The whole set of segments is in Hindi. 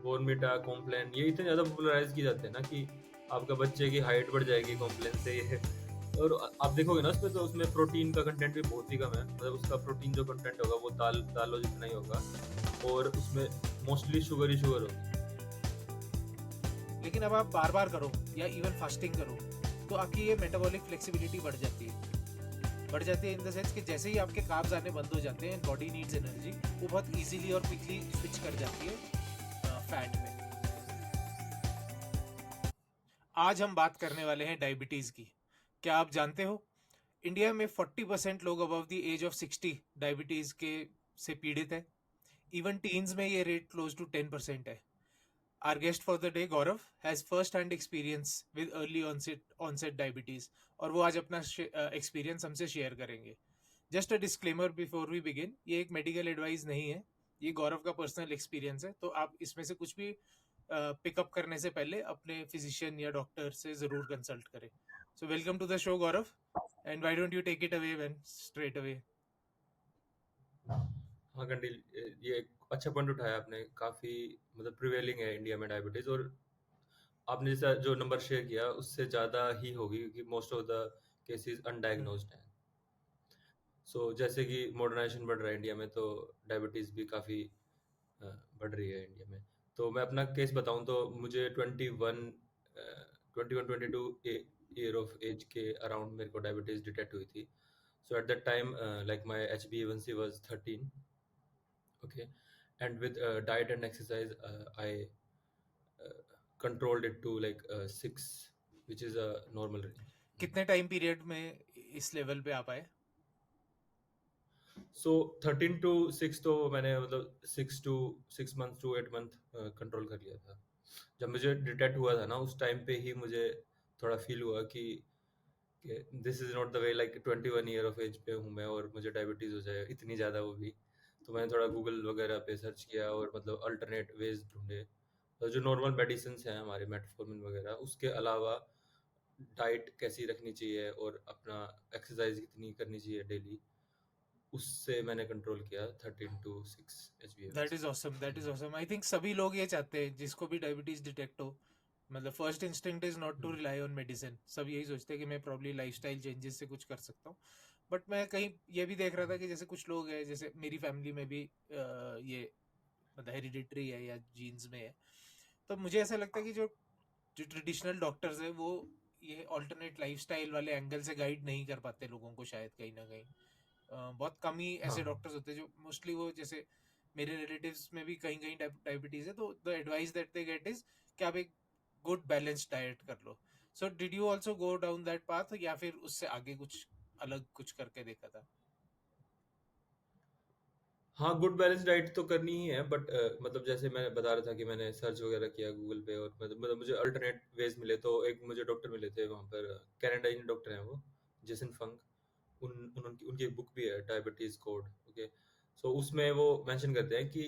बॉर्नविटा, कॉम्प्लान, ये इतने ज़्यादा पॉपुलराइज़ किए जाते हैं ना कि आपका बच्चे की हाइट बढ़ जाएगी कॉम्प्लान से ये। और आप देखोगे ना उसमें, तो उसमें प्रोटीन का कंटेंट भी बहुत ही कम है। मतलब उसका प्रोटीन जो कंटेंट होगा वो दालों जितना ही होगा, और उसमें मोस्टली शुगर ही शुगर होगी। लेकिन अब आप बार बार करो या इवन फास्टिंग करो तो आपकी ये मेटाबॉलिक फ्लेक्सिबिलिटी बढ़ जाती है इन द सेंस कि जैसे ही आपके कार्ब्स आने बंद हो जाते हैं, बॉडी नीड्स एनर्जी, वो बहुत इजीली और क्विकली स्विच कर जाती है फैट में। आज हम बात करने वाले हैं डायबिटीज की। क्या आप जानते हो, इंडिया में 40% लोग above the age of 60 diabetes के से पीड़ित है। इवन टीन्स में ये रेट क्लोज टू 10% है। Our guest for the day, Gaurav, has first-hand experience with early onset diabetes, और वो आज अपना एक्सपीरियंस हमसे शेयर करेंगे। Just a disclaimer before we begin, ये एक मेडिकल एडवाइस नहीं है, ये गौरव का पर्सनल एक्सपीरियंस है, तो आप इसमें से कुछ भी पिकअप करने से पहले अपने फिजिशियन या डॉक्टर से जरूर कंसल्ट करें। So welcome to the show Gaurav, and why don't you take it away when straight away. हाँ कंडील, ये एक अच्छा पॉइंट उठाया आपने। काफ़ी मतलब प्रिवेलिंग है इंडिया में डायबिटीज़, और आपने जैसा जो नंबर शेयर किया उससे ज़्यादा ही होगी, क्योंकि मोस्ट ऑफ द केसेस अनडायग्नोज्ड हैं। सो जैसे कि मॉडर्नाइजेशन बढ़ रहा है इंडिया में, तो डायबिटीज़ भी काफ़ी बढ़ रही है इंडिया में। तो मैं अपना केस बताऊं तो मुझे 22 ईयर ऑफ एज के अराउंड मेरे को डायबिटीज़ डिटेक्ट हुई थी। So at that time like my HbA1c was 13, okay, and with diet and exercise I controlled it to like 6, which is a normal range. कितने टाइम पीरियड में इस लेवल पे आ पाए? सो 13 to 6 तो मैंने मतलब 6 मंथ टू 8 मंथ कंट्रोल कर लिया था। जब मुझे डिटेक्ट हुआ था ना, उस टाइम पे ही मुझे थोड़ा फील हुआ कि this is not the way, like 21 year of age पे हूँ मैं और मुझे डायबिटीज हो जाए इतनी ज़्यादा, वो भी। तो मैंने थोड़ा गूगल वगैरह पे सर्च किया और मतलब अल्टरनेट वेज ढूंढे। तो जो नॉर्मल मेडिसिन हैं हमारे, मेटफॉर्मिन वगैरह, उसके अलावा डाइट कैसी रखनी चाहिए और अपना एक्सरसाइज कितनी करनी चाहिए डेली, उससे मैंने कंट्रोल किया 13 to 6 that HbA1c। Is awesome, that is awesome. I think सभी लोग ये चाहते हैं जिसको भी डायबिटीज डिटेक्ट हो, मतलब first instinct is not to rely on medicine. सब यही सोचते हैं कि मैं प्रॉब्ली लाइफस्टाइल चेंजेस से कुछ कर सकता हूँ। बट मैं कहीं ये भी देख रहा था कि जैसे कुछ लोग हैं, जैसे मेरी फैमिली में भी ये मतलब हेरिडिटरी है या जीन्स में है। तो मुझे ऐसा लगता है कि जो जो ट्रेडिशनल डॉक्टर्स है वो ये ऑल्टरनेट लाइफस्टाइल वाले एंगल से गाइड नहीं कर पाते लोगों को, शायद कहीं ना कहीं। बहुत कम ही ऐसे हाँ, डॉक्टर्स होते हैं जो मोस्टली, वो जैसे मेरे रिलेटिव्स में भी कहीं कहीं डायबिटीज है, तो the advice that they get is कि आप एक गुड बैलेंस्ड डाइट कर लो। So did you also go down that path, या फिर उससे आगे कुछ अलग कुछ करके देखा था? हाँ, गुड बैलेंस डाइट तो करनी ही है, बट मतलब जैसे मैं बता रहा था कि मैंने सर्च वगैरह किया गूगल पे, और मतलब मुझे अल्टरनेट वेज मिले। तो एक मुझे डॉक्टर मिले थे वहाँ पर, कैनेडाइन डॉक्टर हैं वो, जेसन फंक। उनकी उनकी एक बुक भी है, डायबिटीज कोड, ओके। सो उसमें वो मेंशन करते हैं कि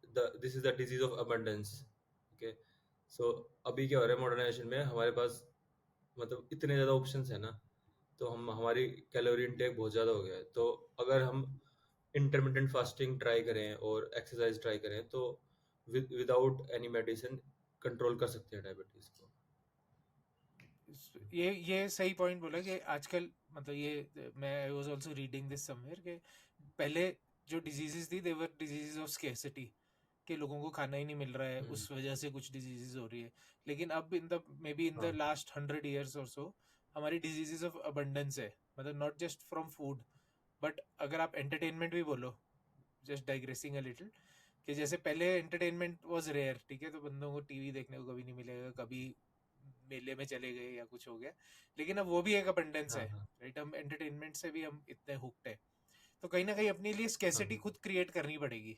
the this is the disease of abundance, okay. So अभी क्या हो रहा है मॉडर्नाइजेशन में, हमारे पास मतलब इतने ज़्यादा ऑप्शंस है ना, तो हम हमारी कैलोरी इनटेक बहुत ज़्यादा हो गया है। तो अगर हम इंटरमिटेंट फास्टिंग ट्राई करें और एक्सरसाइज ट्राई करें, तो विदाउट एनी मेडिसिन कंट्रोल कर सकते हैं डायबिटीज़ को। ये सही पॉइंट बोला कि आजकल मतलब ये मैं I was also reading this somewhere कि पहले जो डिजीजेस थी, दे वर डिजीजेस ऑफ स्केर्सिटी, कि लोगों को खाना ही नहीं मिल रहा है, हम्म। उस वजह से कुछ डिजीजेस हो रही है। लेकिन अब in the may be in the हाँ, लास्ट 100 years और सो हमारी डिजीजेस ऑफ अबंडेंस है, मतलब not just from food, but अगर आप एंटरटेनमेंट भी बोलो, जस्ट डाइग्रेसिंग अ लिटिल, कि जैसे पहले एंटरटेनमेंट वाज रेयर, ठीक है, तो बंदों को टीवी देखने को कभी नहीं मिलेगा, कभी मेले में चले गए या कुछ हो गया। लेकिन अब वो भी एक अबंडेंस हाँ, है, हाँ, राइट? हम एंटरटेनमेंट से भी हम इतने हुक्ड है, तो कहीं ना कहीं अपने लिए हाँ, स्केसिटी हाँ। खुद क्रिएट करनी पड़ेगी।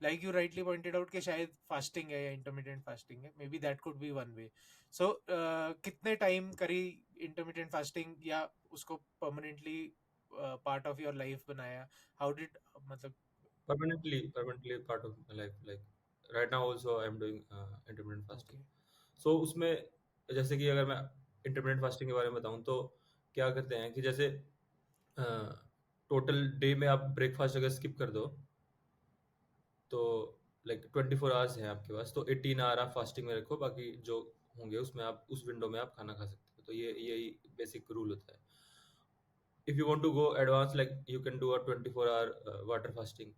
Like you rightly pointed out कि शायद फास्टिंग है या इंटरमीडियंट फास्टिंग है, maybe that could be one way. So कितने टाइम करी इंटरमीडियंट फास्टिंग, या उसको permanently part of your life बनाया? हाउ डिड मतलब? Permanently part of my life, like right now also I am doing intermittent fasting. Okay. So उसमें जैसे कि अगर मैं इंटरमिटेंट फास्टिंग के बारे में बताऊं, तो क्या करते हैं कि जैसे टोटल डे में आप ब्रेकफास्ट अगर स्किप कर दो, तो लाइक 24 आवर्स हैं आपके पास, तो 18 आवर आप फास्टिंग में रखो, बाकी जो होंगे उसमें आप उस विंडो में आप खाना खा सकते हो। तो ये यही बेसिक रूल होता है। If you want to go advance, like you can do a 24 hour water fasting.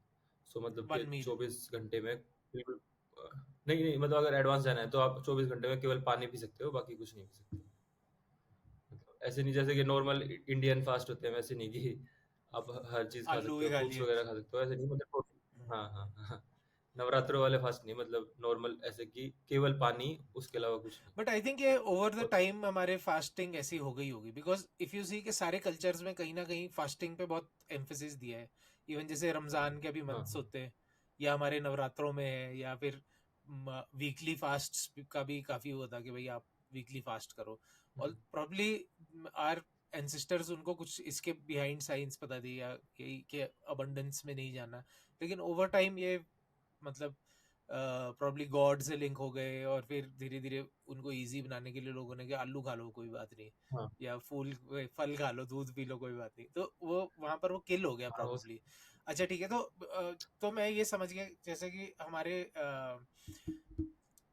So मतलब कि वन मील। 24 घंटे में बिल्कुल नहीं नहीं, मतलब अगर एडवांस जाना है तो आप 24 घंटे में केवल पानी पी सकते हो, बाकी कुछ नहीं पी सकते। मतलब ऐसे नहीं जैसे कि नॉर्मल इंडियन फास्ट होते हैं, वैसे नहीं कि आप हर चीज खा आलू सकते भी हो, खा फ्रूट्स लिए। वगैरह खा सकते हो, ऐसे नहीं मतलब। हाँ हाँ हाँ। नवरात्रों वाले फास्ट नहीं, मतलब नॉर्मल ऐसे कि केवल पानी, उसके अलावा कुछ नहीं। बट आई थिंक ये ओवर द और टाइम हमारे फास्टिंग ऐसी हो गई होगी, बिकॉज इफ यू सी के सारे कल्चर्स में कहीं ना कहीं फास्टिंग पे बहुत एम्फेसिस दिया है। इवन जैसे रमजान के भी हाँ मंथ्स हाँ। होते हैं, या हमारे नवरात्रों में है, या फिर वीकली फास्ट का भी काफी होता कि भाई आप वीकली फास्ट करो। और हम्म, प्रॉब्ली आर एंसिस्टर्स उनको कुछ इसके बिहाइंड साइंस पता थी, या यही कि अबंडेंस में नहीं जाना। लेकिन ओवर टाइम ये मतलब प्रॉब्ली गॉड से लिंक हो गए, और फिर धीरे धीरे उनको इजी बनाने के लिए लोगों ने कि आलू खा लो कोई बात नहीं, हाँ या फूल फल खा लो, दूध पी लो कोई बात नहीं, तो वो वहां पर वो किल हो गया हाँ प्रॉब्ली। अच्छा ठीक है, तो मैं ये समझ गया जैसे कि हमारे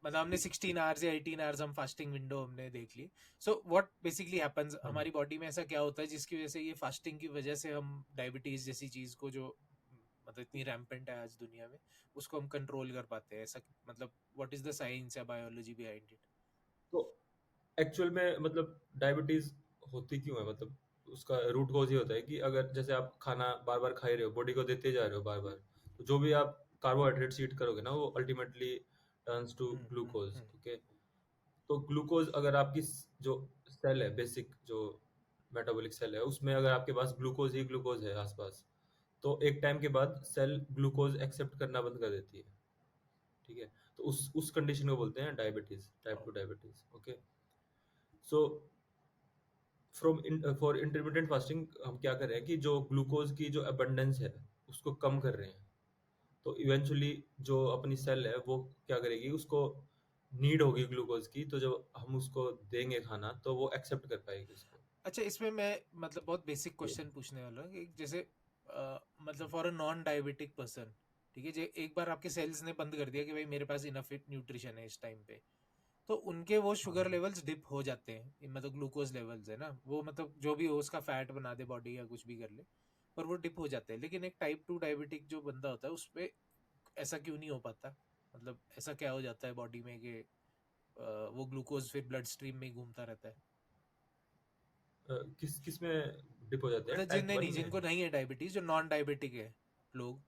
मतलब हमने 16 आवर्स या 18 आवर्स हम फास्टिंग विंडो हमने देख ली। सो व्हाट बेसिकली हैपेंस हम्म। हमारी बॉडी में, ऐसा क्या होता है जिसकी वजह से ये फास्टिंग की वजह से हम डायबिटीज जैसी चीज को, जो मतलब इतनी रैम्पेंट है आज दुनिया में, उसको हम कंट्रोल कर पाते हैं? ऐसा मतलब व्हाट इज द साइंस या बायोलॉजी बिहाइंड इट? तो एक्चुअल में मतलब डायबिटीज होती क्यों है, मतलब उसका रूट कॉज ये होता है कि अगर जैसे आप खाना बार बार खा ही रहे हो, बॉडी को देते जा रहे हो बार बार, तो जो भी आप कार्बोहाइड्रेट्स ईट करोगे ना, वो ultimately turns to glucose. Hmm. Okay. तो ग्लूकोज अगर आपकी जो सेल है, बेसिक जो मेटाबॉलिक सेल है, उसमें अगर आपके पास ग्लूकोज ही ग्लूकोज है आसपास, तो एक टाइम के बाद सेल ग्लूकोज एक्सेप्ट करना बंद कर देती है। ठीक है। तो उस कंडीशन को बोलते हैं diabetes, type 2 diabetes. Okay. So from for intermittent fasting हम क्या कर रहे हैं कि जो ग्लूकोज की जो अबंडेंस है उसको कम कर रहे हैं। तो इवेंचुअली जो अपनी सेल है वो क्या करेगी, उसको नीड होगी ग्लूकोज की, तो जब हम उसको देंगे खाना तो वो एक्सेप्ट कर पाएगी उसको। अच्छा, इसमें मैं मतलब बहुत बेसिक तो क्वेश्चन पूछने वाला हूँ कि जैसे मतलब for a non diabetic person, ठीक है, जो एक बार आपके सेल्स ने बंद कर दिया कि भाई मेरे पास इनफ न्यूट्रिशन है इस टाइम पे, तो उनके वो हाँ शुगर हाँ। लेवल्स डिप हो जाते हैं, मतलब ग्लूकोज लेवल्स है ना, वो मतलब जो भी हो उसका फैट बना दे बॉडी या कुछ भी कर ले, पर वो डिप हो जाते हैं। लेकिन एक टाइप 2 डायबिटिक जो बंदा होता है उस पे ऐसा क्यों नहीं हो पाता? मतलब ऐसा क्या हो जाता है बॉडी में कि वो ग्लूकोज फिर ब्लड स्ट्रीम में ही घूमता रहता है? किस किस में डिप हो जाते हैं, मतलब टाइप जिनने 1 नहीं, में? जिनको नहीं है डायबिटीज, जो नॉन डायबिटिक है लोग,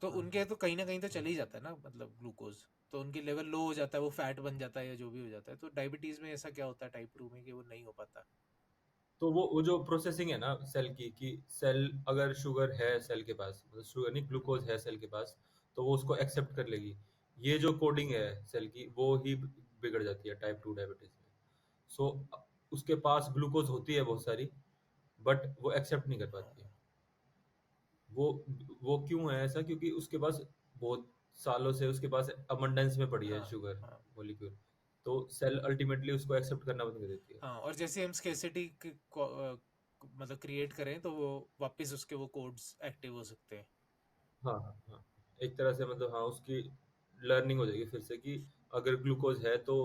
तो हाँ उनके तो कहीं ना कहीं तो हाँ। चले ही जाता है ना, मतलब ग्लूकोज, तो उनके लेवल लो हो जाता है, वो फैट बन जाता है या जो भी हो जाता है। तो डायबिटीज में ऐसा क्या होता है टाइप 2 में कि वो नहीं हो पाता? तो वो जो प्रोसेसिंग है ना सेल की, कि सेल अगर शुगर है सेल के पास, मतलब शुगर नहीं, ग्लूकोज है सेल के पास, तो वो उसको एक्सेप्ट कर लेगी। ये जो कोडिंग है सेल की, वो ही बिगड़ जाती है टाइप 2 डायबिटीज में। सो उसके पास ग्लूकोज होती है बहुत सारी, बट वो एक्सेप्ट नहीं कर पाती है। वो वो क्यों है ऐसा, क्योंकि उसके पास बहुत सालों से उसके पास अबंडेंस में पड़ी है हाँ शुगर हाँ मॉलिक्यूल। तो सेल अल्टीमेटली उसको एक्सेप्ट करना बंद कर देती है। हाँ। और जैसे हम स्केसिटी मतलब क्रिएट करें तो वो वापस उसके वो कोड्स एक्टिव हो सकते हैं। हाँ हाँ हाँ। एक तरह से मतलब हाँ, उसकी लर्निंग हो जाएगी फिर से कि अगर ग्लूकोज है तो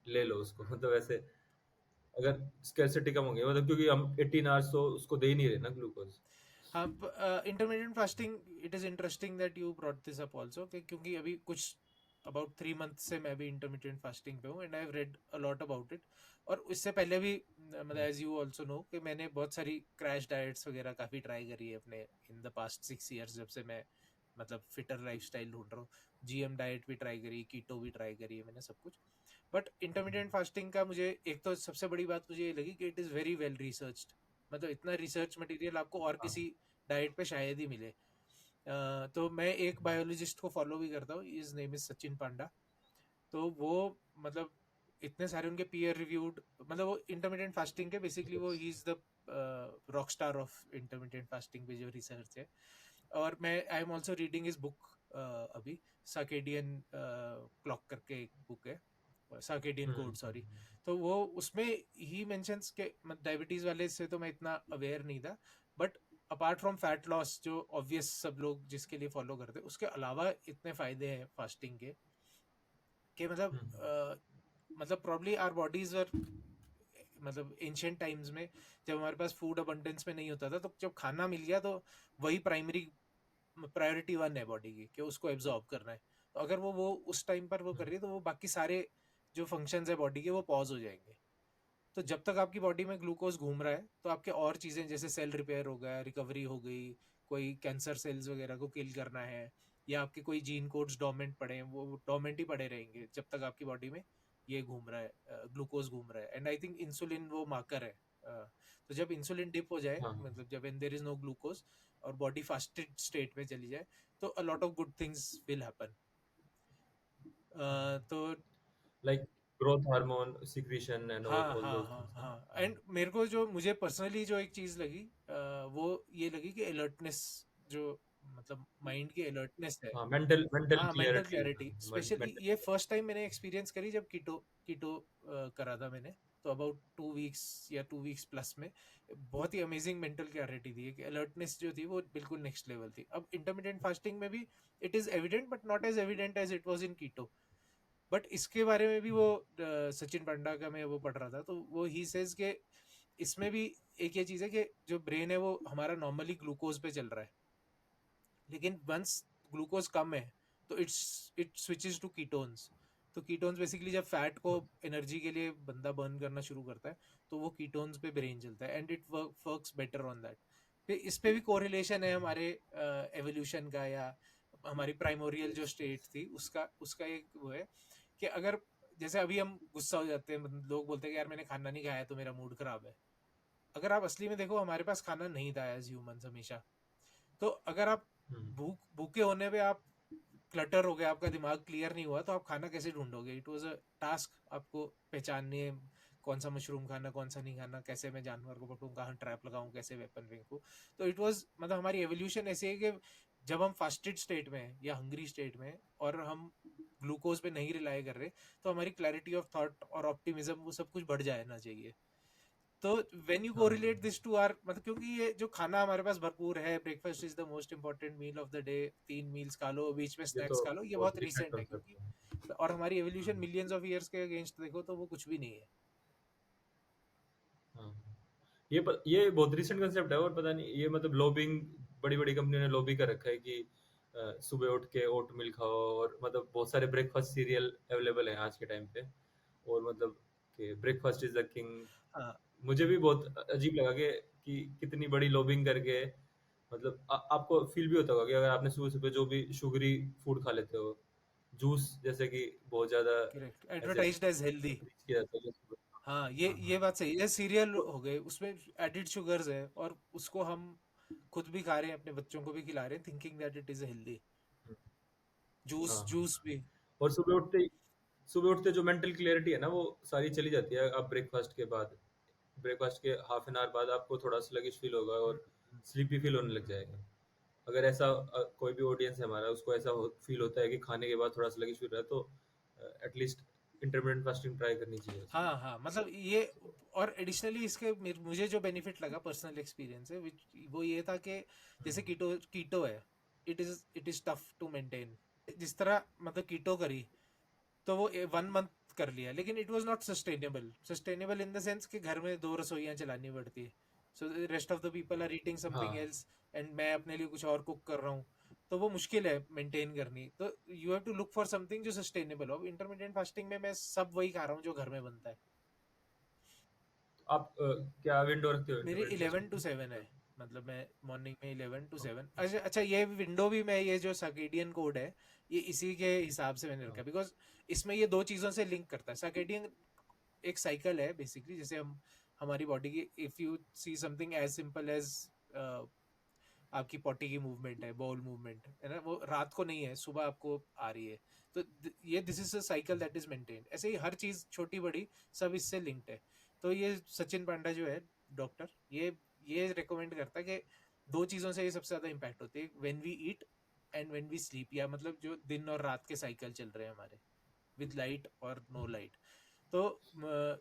ले लो उसको। मतलब ऐसे अगर स्कैर्सिटी कम हो गई, मतलब क्योंकि हम 18 आवर्स तो उसको दे ही नहीं रहे ना ग्लूकोज। हाँ, intermediate fasting, it is interesting that you brought this up also, क्योंकि अभी कुछ अबाउट 3 मंथ से मैं भी इंटरमीडिएट फास्टिंग पे हूँ, and I have read a lot about it. और इससे पहले भी मतलब एज यू आल्सो नो कि मैंने बहुत सारी क्रैश डाइट्स वगैरह काफ़ी ट्राई करी है अपने इन द पास्ट 6 ईयर्स, जब से मैं मतलब फिटर लाइफस्टाइल ढूंढ रहा हूँ। जीएम डाइट भी ट्राई करी, कीटो भी ट्राई करी है मैंने, सब कुछ। बट इंटरमीडिएट फास्टिंग का मुझे एक तो सबसे बड़ी बात मुझे ये लगी कि it is very well researched. मतलब इतना रिसर्च मटेरियल आपको और हाँ किसी डाइट पे शायद ही मिले। तो मैं एक बायोलॉजिस्ट को फॉलो भी करता हूँ, इज नेम इज सचिन पांडा। तो वो मतलब इतने सारे उनके पीयर रिव्यूड, मतलब वो इंटरमीडिएट फास्टिंग के बेसिकली वो he is the rock star of intermediate fasting पे जो रिसर्च है। और मैं I am also reading is book अभी, साकेडियन क्लॉक करके एक बुक है, सर्केडियन कोड सॉरी। तो वो उसमें ही मेंशंस के, डायबिटीज वाले से तो मैं इतना अवेयर नहीं था, but apart from fat loss जो ऑब्वियस सब लोग जिसके लिए फॉलो करते हैं, उसके अलावा इतने फायदे हैं फास्टिंग के कि मतलब हुँ, मतलब प्रॉब्ली आवर बॉडीज वर मतलब एंशियंट टाइम्स में जब हमारे पास फूड अबंडेंस में नहीं होता था, तो जब खाना मिल गया तो वही प्राइमरी प्रायोरिटी वन है बॉडी की कि उसको एब्जॉर्ब करना है। तो अगर वो उस टाइम पर वो हुँ, कर रही है तो वो बाकी सारे जो फंक्शंस है बॉडी के वो पॉज हो जाएंगे। तो जब तक आपकी बॉडी में ग्लूकोज घूम रहा है तो आपके और चीज़ें जैसे सेल रिपेयर हो गया, रिकवरी हो गई, कोई कैंसर सेल्स वगैरह को किल करना है, या आपके कोई जीन कोड्स डोमेंट पड़े हैं वो डोमेंट ही पड़े रहेंगे जब तक आपकी बॉडी में ये घूम रहा है, ग्लूकोज घूम रहा है। एंड आई थिंक इंसुलिन वो मार्कर है। तो जब इंसुलिन डिप हो जाए, हाँ, मतलब जब देयर इज नो ग्लूकोज और बॉडी फास्टेड स्टेट में चली जाए, तो a lot of good things will happen. तो like growth hormone secretion and all हाँ ऑल हाँ दोज़ हाँ थिंग्स हाँ, ना? एंड मेरे को जो मुझे पर्सनली जो एक चीज लगी, वो ये लगी कि अलर्टनेस, जो मतलब माइंड की अलर्टनेस है। हाँ, मेंटल मेंटल हाँ, mental clarity clarity specially mental ये फर्स्ट टाइम मैंने एक्सपीरियंस करी जब कीटो कीटो करा था मैंने। तो अबाउट 2 वीक्स या 2 वीक्स प्लस में बहुत ही अमेजिंग मेंटल क्लैरिटी थी कि अलर्टनेस जो थी वो बिल्कुल नेक्स्ट लेवल थी। अब इंटरमीडिएट फास्टिंग में भी it is evident but not as evident as it was in keto. But इसके बारे में भी वो सचिन पांडा का मैं वो पढ़ रहा था, तो वो ही सेज के इसमें भी एक ये चीज है कि जो ब्रेन है वो हमारा नॉर्मली ग्लूकोज पे चल रहा है, लेकिन वंस ग्लूकोज कम है तो इट स्विचेस टू कीटोन्स। तो कीटोन्स बेसिकली जब फैट को एनर्जी के लिए बंदा बर्न करना शुरू करता है तो वो कीटोन्स पे ब्रेन चलता है and it works better on that. फिर इस पे भी कोरिलेशन है हमारे एवोल्यूशन का, या हमारी प्राइमोरियल जो स्टेट थी उसका उसका एक वो है कि अगर जैसे अभी हम गुस्सा हो जाते हैं, मतलब लोग बोलते हैं कि यार मैंने खाना नहीं खाया तो मेरा मूड खराब है। अगर आप असली में देखो हमारे पास खाना नहीं था एज ह्यूमंस हमेशा। तो अगर आप भूखे होने पे आप क्लटर हो गया, आपका दिमाग क्लियर नहीं हुआ, तो आप खाना कैसे ढूंढोगे? इट वाज अ टास्क आपको पहचानने, कौन सा मशरूम खाना कौन सा नहीं खाना, कैसे मैं जानवर को पकड़ूं, कहाँ ट्रैप लगाऊं, कैसे वेपन फेंकूं। तो इट वाज मतलब हमारी एवोल्यूशन ऐसी है कि जब हम फास्टेड स्टेट में हैं या हंग्री स्टेट में हैं और हम ग्लूकोज पे नहीं रिलाई कर रहे, तो हमारी क्लैरिटी ऑफ थॉट और ऑप्टिमिज्म वो सब कुछ बढ़ जाना चाहिए। तो व्हेन यू हाँ, कोरिलेट दिस टू आर, मतलब क्योंकि ये जो खाना हमारे पास भरपूर है, breakfast is the most important meal of the day, 3 meals खा लो, बीच में ये स्नैक्स तो खा लो, ये बहुत बहुत रिसेंट रिसेंट है कॉन्सेप्ट क्योंकि है। और हमारी एवोल्यूशन हाँ, मिलियंस ऑफ ईयर्स के अगेंस्ट देखो तो वो कुछ भी नहीं है। हाँ। ये बहुत रिसेंट कॉन्सेप्ट है और पता नहीं ये मतलब लॉबिंग बड़ी-बड़ी कंपनियों ने लॉबी कर रखा है कि सुबह उठ के ओट मिल खाओ और मतलब बहुत सारे ब्रेकफास्ट सीरियल अवेलेबल हैं आज के टाइम पे और मतलब कि ब्रेकफास्ट इज़ द किंग। हाँ, मुझे भी बहुत अजीब लगा कि कितनी बड़ी लॉबिंग करके मतलब आपको फील भी होता होगा कि अगर आपने सुबह-सुबह जो भी शुगरी फूड खा लेते हो, जूस जैसे कि बहुत ज़्यादा करेक्ट, ऐसे एडवर्टाइज्ड एज हेल्दी। प्रीच किया जाता है कि सुबह हाँ, ये हाँ, बात सही है, सीरियल हो गए उसमें एडिड शुगर्स है और उसको हम खुद भी खा रहे हैं, अपने बच्चों को भी खिला रहे हैं thinking that it is healthy. हाँ, जूस हाँ, हाँ। जूस भी। और सुबह उठते जो मेंटल क्लैरिटी है ना वो सारी चली जाती है आप ब्रेकफास्ट के बाद। ब्रेकफास्ट के हाफ एन आवर बाद आपको थोड़ा स्लगिश फील होगा हम्म, और स्लीपी फील होने लग जाएगा। अगर ऐसा कोई भी ऑडियंस है हमारा उसको ऐसा फील होता है कि खाने के बाद थोड़ा स्लगिश फील रहा है तो एटलीस्ट इंटरमिटेंट फास्टिंग ट्राई करनी चाहिए उसको। हाँ हाँ, मतलब ये और एडिशनली इसके मुझे जो बेनिफिट लगा पर्सनल एक्सपीरियंस है which वो ये था कि जैसे कीटो कीटो है, it is tough to maintain. जिस तरह मतलब कीटो करी तो वो 1 मंथ कर लिया, लेकिन it was not sustainable. Sustainable in the sense कि घर में 2 रसोइयाँ चलानी पड़ती है, so rest of the people are eating something हाँ, एल्स एंड मैं अपने लिए कुछ और कुक कर रहा हूँ। तो वो मुश्किल है मेंटेन करनी, तो you have to look for something जो सस्टेनेबल हो। इंटरमीडिएट फास्टिंग में मैं सब वही खा रहा हूँ जो घर में बनता है। आप क्या विंडो रखते हो मेरी इंटरमिटेंट इलेवन फास्टिंग टू में सेवन है, मतलब? मतलब मैं मॉर्निंग में 11 to 7। ओके। अच्छा अच्छा, ये विंडो भी मैं ये जो सर्केडियन कोड है ये इसी के हिसाब से मैंने रखा, हाँ, बिकॉज इसमें ये दो चीज़ों से लिंक करता है। सर्केडियन एक साइकिल है बेसिकली, जैसे हम हमारी बॉडी की if you see something as simple as आपकी पॉटी की मूवमेंट है, बॉल मूवमेंट है ना, वो रात को नहीं है, सुबह आपको आ रही है। तो ये this is a cycle that is maintained. ऐसे ही हर चीज छोटी बड़ी सब इससे लिंक्ड है। तो ये सचिन पांडा जो है डॉक्टर, ये रिकमेंड करता है कि दो चीजों से ये सबसे ज्यादा इम्पैक्ट होती है, when we eat and when we sleep, या मतलब जो दिन और रात के साइकिल चल रहे हैं हमारे, विद लाइट और नो लाइट। तो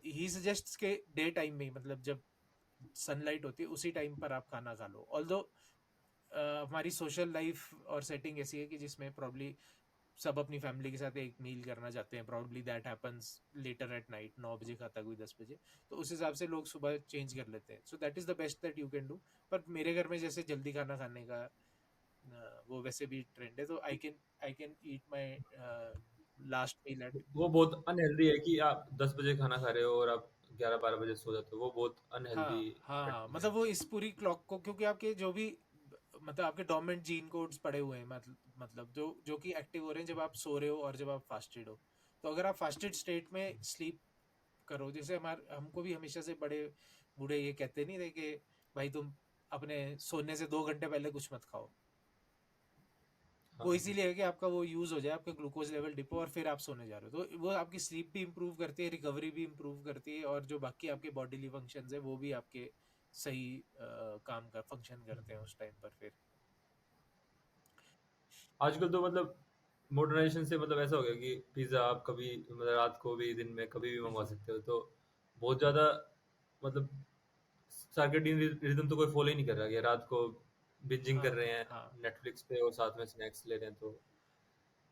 ही सजेस्ट के डे टाइम में ही, मतलब जब सनलाइट होती है उसी टाइम पर आप खाना खा लो। ऑल्दो हमारी सोशल लाइफ और सेटिंग ऐसी है कि जिसमें प्रॉब्ली सब अपनी फैमिली के साथ एक मील करना चाहते हैं, probably that happens later at night, 9 बजे खाता कोई 10 बजे, तो उस हिसाब से लोग सुबह चेंज कर लेते हैं। So that is the best that you can do. पर मेरे घर में जैसे जल्दी खाना खाने का वो वैसे भी ट्रेंड है, तो I can eat my last meal at. वो बहुत अनहेल्दी है कि आप 10 बजे खाना खा रहे हो और आप 11-12 बजे सो जाते हो, वो बहुत अनहेल्दी हाँ हाँ हाँ, प्रैक्टिस मतलब है। वो इस पूरी क्लॉक को, क्योंकि आपके जो भी मतलब आपके डोमिनेंट जीन कोड्स पड़े हुए हैं, मतलब जो जो कि एक्टिव हो रहे हैं जब आप सो रहे हो और जब आप फास्टेड हो। तो अगर आप फास्टेड स्टेट में स्लीप करो, जैसे हमारे हमको भी हमेशा से बड़े बूढ़े ये कहते नहीं थे कि भाई तुम अपने सोने से 2 घंटे पहले कुछ मत खाओ। हाँ, वो हाँ। इसीलिए है कि आपका वो यूज हो जाए, आपका ग्लूकोज लेवल डिपो, और फिर आप सोने जा रहे हो, तो वो आपकी स्लीप भी इंप्रूव करती है, रिकवरी भी इंप्रूव करती है, और जो बाकी आपके बॉडीली फंक्शंस है वो भी आपके सही काम का फंक्शन करते हैं उस टाइम पर फिर। आजकल तो मतलब मॉडर्नाइजेशन से मतलब ऐसा हो गया कि पिज़्ज़ा आप कभी मतलब रात को भी, दिन में कभी भी मँगवा सकते हो। तो बहुत ज़्यादा मतलब सर्केडियन रिदम तो कोई फॉलो ही नहीं कर रहा कि रात को बिंजिंग कर हाँ रहे हैं हाँ नेटफ्लिक्स पे और साथ में स्नैक्स ले रहे हैं, तो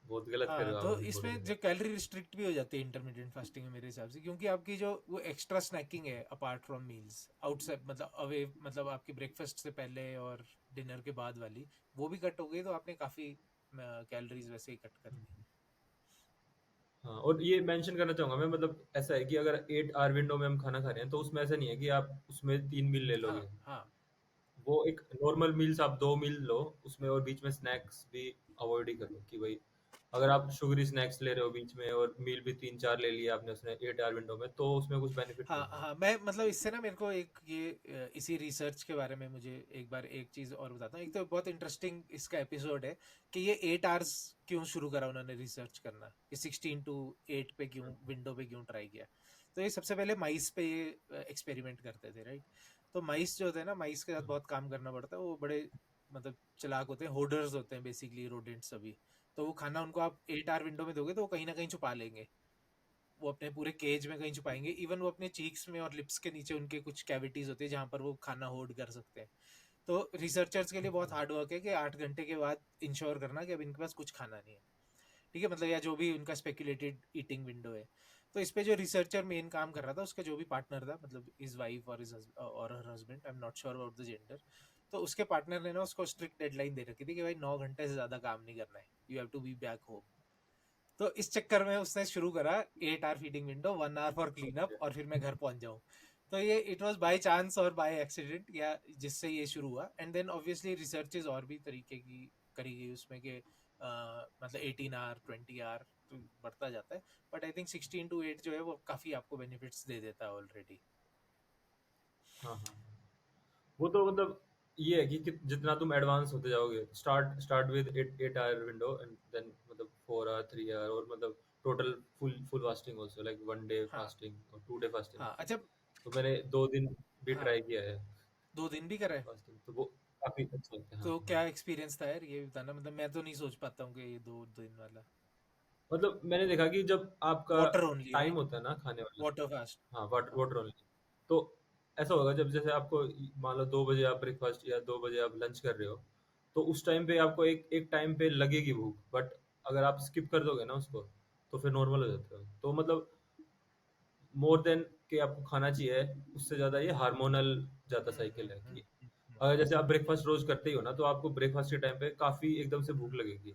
बहुत गलत कर रहे हाँ, हो आप तो अपनी बॉडी इसमें के जो साथ। कैलोरी रिस्ट्रिक्ट भी हो जाती है इंटरमीडिएट फास्टिंग में मेरे हिसाब से, क्योंकि आपकी जो वो एक्स्ट्रा स्नैकिंग है अपार्ट फ्रॉम मील्स आउटसाइड, मतलब अवे, मतलब आपकी ब्रेकफास्ट से पहले और डिनर के बाद वाली, वो भी कट हो गई, तो आपने काफ़ी कैलोरीज वैसे ही कट कर दी। हाँ, और ये मेंशन करना चाहूंगा मैं, मतलब ऐसा है कि अगर 8 आवर विंडो में हम खाना खा रहे हैं तो उसमें ऐसा नहीं है कि आप उसमें 3 मील ले हाँ लोगे। हाँ वो एक नॉर्मल मील्स आप 2 मील लो उसमें, और बीच में स्नैक्स भी अवॉइड ही करो कि भाई अगर आप शुगरी स्नैक्स ले रहे हो बीच में और मील भी 3-4 ले लिया आपने उसने 8 आवर विंडो में, तो उसमें कुछ बेनिफिट हाँ नहीं है। हाँ, मैं मतलब इससे ना मेरे को एक ये इसी रिसर्च के बारे में मुझे एक बार एक चीज़ और बताता हूँ। एक तो बहुत इंटरेस्टिंग इसका एपिसोड है कि ये 8 आवर्स क्यों शुरू करा उन्होंने रिसर्च करना, कि 16 to 8 पे क्यों, विंडो पे क्यों ट्राई किया। तो ये सबसे पहले माइस पे ये एक्सपेरिमेंट करते थे, राइट। तो माइस जो होते हैं ना, माइस के साथ बहुत काम करना पड़ता है, वो बड़े मतलब चालाक होते हैं, होर्डर्स होते हैं बेसिकली, रोडेंट्स सभी। तो वो खाना उनको आप 8 आवर विंडो में दोगे तो वो कहीं ना कहीं छुपा लेंगे, वो अपने पूरे केज में कहीं छुपाएंगे, इवन वो अपने चीक्स में और लिप्स के नीचे उनके कुछ कैविटीज होती है जहाँ पर वो खाना होल्ड कर सकते हैं। तो रिसर्चर्स के लिए बहुत हार्ड वर्क है कि 8 घंटे के बाद इंश्योर करना कि अब इनके पास कुछ खाना नहीं है, ठीक है, मतलब या जो भी उनका स्पेकुलेटेड ईटिंग विंडो है। तो इस पे जो रिसर्चर मेन काम कर रहा था, उसका जो भी पार्टनर था, मतलब इज वाइफ और इज और her husband, I am not sure about the gender. तो उसके पार्टनर ने ना उसको स्ट्रिक्ट डेडलाइन दे रखी थी कि भाई 9 घंटे से ज्यादा काम नहीं करना है, you have to be back home. तो इस चक्कर में उसने शुरू करा 8 hour feeding window, 1 hour for clean up, और फिर मैं घर पहुंच जाऊं। तो ये इट वाज बाय चांस और बाय एक्सीडेंट, या जिससे ये शुरू हुआ, एंड देन ऑब्वियसली रिसर्चेज और भी तरीके की करी गई उसमें कि मतलब 18 आवर 20 आवर तो बढ़ता जाता है, बट आई थिंक 16 to 8 जो है वो काफी आपको बेनिफिट्स दे देता है ऑलरेडी। हाँ, हाँ, हाँ। वो तो मतलब ये है कि जितना तुम एडवांस होते जाओगे, start start with 8 hour window and then मतलब 4 आवर 3 आवर, और मतलब total full full fasting also, like 1 day हाँ फास्टिंग और 2 डे फास्टिंग। हाँ, अच्छा। तो मैंने 2 दिन भी हाँ, ट्राई किया है 2 दिन भी करा है। फास्टिंग, तो वो काफी अच्छा लगता है। हाँ, तो हाँ। क्या एक्सपीरियंस था यार, ये बताना, मतलब मैं तो नहीं सोच पाता हूँ कि ये 2 दिन वाला। मतलब मैंने देखा कि जब आपका वाटर ओनली, टाइम राइट। होता है ना खाने वाला, वाटर फास्ट। हाँ, वाटर हाँ वाटर ओनली, तो ऐसा होगा जब जैसे आपको मान लो 2 बजे आप ब्रेकफास्ट या 2 बजे आप लंच कर रहे हो, तो उस टाइम पे आपको एक एक टाइम पे लगेगी भूख, बट अगर आप स्किप कर दोगे ना उसको, तो फिर नॉर्मल हो जाता है। तो मतलब मोर देन कि आपको खाना चाहिए, उससे ज्यादा ये हार्मोनल ज्यादा साइकिल है कि अगर जैसे आप ब्रेकफास्ट रोज करते ही हो ना, तो आपको ब्रेकफास्ट के टाइम पे काफी एकदम से भूख लगेगी,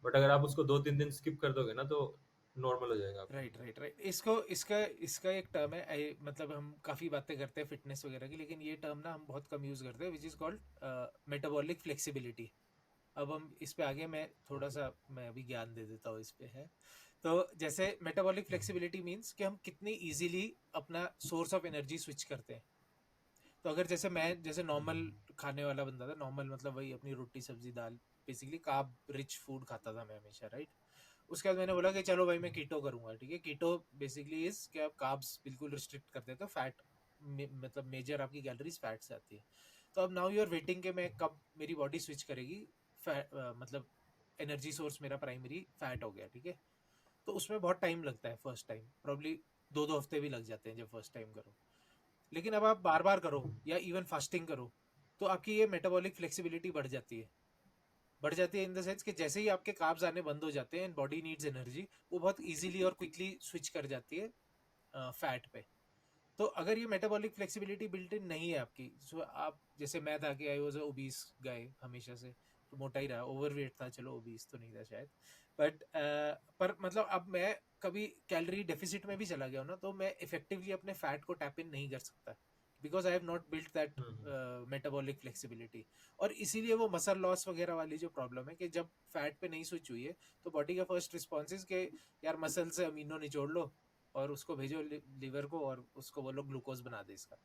बट अगर आप उसको 2-3 दिन स्किप कर दोगे ना, तो नॉर्मल हो जाएगा आपका। राइट राइट राइट, इसको इसका इसका एक टर्म है, मतलब हम काफ़ी बातें करते हैं फिटनेस वगैरह की, लेकिन ये टर्म ना हम बहुत कम यूज़ करते हैं, which is called metabolic flexibility. अब हम इस पे आगे मैं थोड़ा सा मैं अभी ज्ञान दे देता हूँ इस पे है। तो जैसे मेटाबॉलिक फ्लेक्सिबिलिटी मीन्स कि हम कितनी इजीली अपना सोर्स ऑफ एनर्जी स्विच करते हैं। तो अगर जैसे मैं जैसे नॉर्मल खाने वाला बंदा था, नॉर्मल मतलब वही अपनी रोटी सब्जी दाल, बेसिकली कार्ब रिच फूड खाता था मैं हमेशा, राइट। उसके बाद मैंने बोला कि चलो भाई मैं कीटो करूंगा, ठीक है। कीटो बेसिकली इज कि आप कार्ब्स बिल्कुल रिस्ट्रिक्ट कर देते हो, फैट मतलब मेजर आपकी कैलोरीज फैट से आती है। तो अब नाउ यू आर वेटिंग कि मैं कब मेरी बॉडी स्विच करेगी, मतलब एनर्जी सोर्स मेरा प्राइमरी फैट हो गया, ठीक है। तो उसमें बहुत टाइम लगता है, फर्स्ट टाइम प्रॉब्ली 2-2 हफ्ते भी लग जाते हैं जब फर्स्ट टाइम करो। लेकिन अब आप बार बार करो या इवन फास्टिंग करो, तो आपकी ये मेटाबॉलिक फ्लेक्सिबिलिटी बढ़ जाती है इन द सेंस कि जैसे ही आपके कार्ब्स आने बंद हो जाते हैं एंड बॉडी नीड्स एनर्जी, वो बहुत इजीली और क्विकली स्विच कर जाती है फैट पे। तो अगर ये मेटाबॉलिक फ्लेक्सिबिलिटी बिल्ट इन नहीं है आपकी, सो आप जैसे मैं था कि आई वाज ओबीस गाय हमेशा से, तो मोटा ही रहा, ओवरवेट था, चलो ओबीस तो नहीं था शायद, बट पर मतलब अब मैं कभी कैलोरी डेफिसिट में भी चला गया हूं ना, तो मैं इफेक्टिवली अपने फैट को टैप इन नहीं कर सकता, because I have not built that metabolic flexibility. और इसीलिए वो मसल लॉस वगैरह वाली जो प्रॉब्लम है कि जब फैट पे नहीं स्विच हुई है, तो बॉडी का फर्स्ट रिस्पॉन्स इज के यार मसल से अमीनो निचोड़ लो और उसको भेजो लीवर को, और उसको बोलो ग्लूकोज बना दे इसका,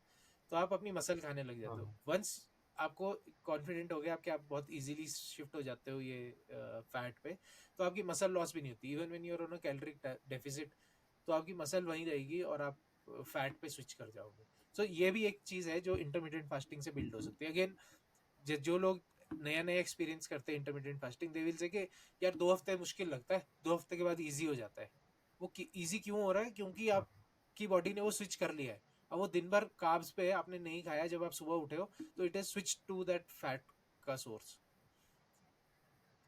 तो आप अपनी मसल खाने लग जाते हो। हाँ वंस आपको कॉन्फिडेंट हो गया आपके, आप बहुत इजीली शिफ्ट हो जाते हो ये फैट पे, तो आपकी मसल लॉस भी नहीं होती even when you are on a caloric deficit, तो आपकी मसल वहीं रहेगी और आप फैट पे स्विच कर जाओगे। सो ये भी एक चीज है जो इंटरमीडिएट फास्टिंग से बिल्ड हो सकती है। अगेन जो लोग नया नया एक्सपीरियंस करते हैं intermediate fasting, they will say कि यार 2 हफ्ते मुश्किल लगता है, 2 हफ्ते के बाद इजी हो जाता है। वो इजी क्यों हो रहा है? क्योंकि हाँ। आपकी बॉडी ने वो स्विच कर लिया है। अब वो दिन भर कार्ब्स पे है, आपने नहीं खाया, जब आप सुबह उठे हो तो it is switch to that fat का सोर्स।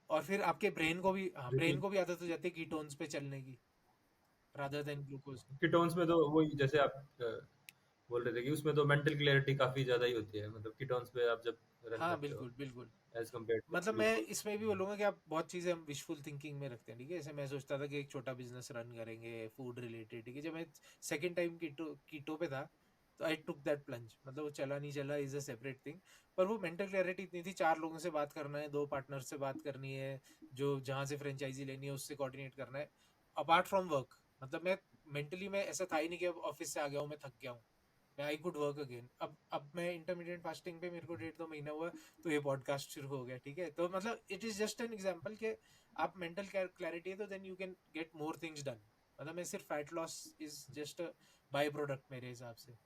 और फिर आपके ब्रेन को भी, हाँ, ब्रेन लेकिन को भी आदत हो जाती है कीटोन्स पे चलने की रादर देन ग्लूकोज। कीटोन्स में तो वही जैसे आप बोल रहे थे कि उसमें तो मेंटल क्लैरिटी काफी ज्यादा ही होती है, मतलब कीटोन्स पे आप जब रन हाँ करते हो बिल्कुल बिल्कुल। एज कम्पेयर टू मतलब मैं ग्लूकोज। इसमें भी बोलूंगा कि आप बहुत चीजें हम विशफुल थिंकिंग में रखते हैं, ठीक है। जैसे मैं सोचता था कि एक छोटा बिजनेस रन करेंगे फूड रिलेटेड, ठीक है। जब मैं सेकंड टाइम कीटो पे था, तो आई टुक दैट प्लंज, मतलब वो चला नहीं चला इज अ सेपरेट थिंग। पर वो मेंटल क्लैरिटी इतनी थी, 4 लोगों से बात करना है, 2 पार्टनर से बात करनी है, जो जहाँ से फ्रेंचाइजी लेनी है उससे कोऑर्डिनेट करना है, अपार्ट फ्रॉम वर्क। मतलब मैं मेंटली मैं ऐसा था ही नहीं कि अब ऑफिस से आ गया हूँ मैं थक गया हूँ, मैं आई कुड वर्क अगेन। अब मैं इंटरमीडिएट फास्टिंग पे, मेरे को 1.5-2 महीना हुआ, तो ये पॉडकास्ट शुरू हो गया, ठीक है। तो मतलब it is just an example कि आप मेंटल क्लैरिटी है तो then you can get more things done. मतलब मैं सिर्फ fat loss is just a byproduct मेरे हिसाब से।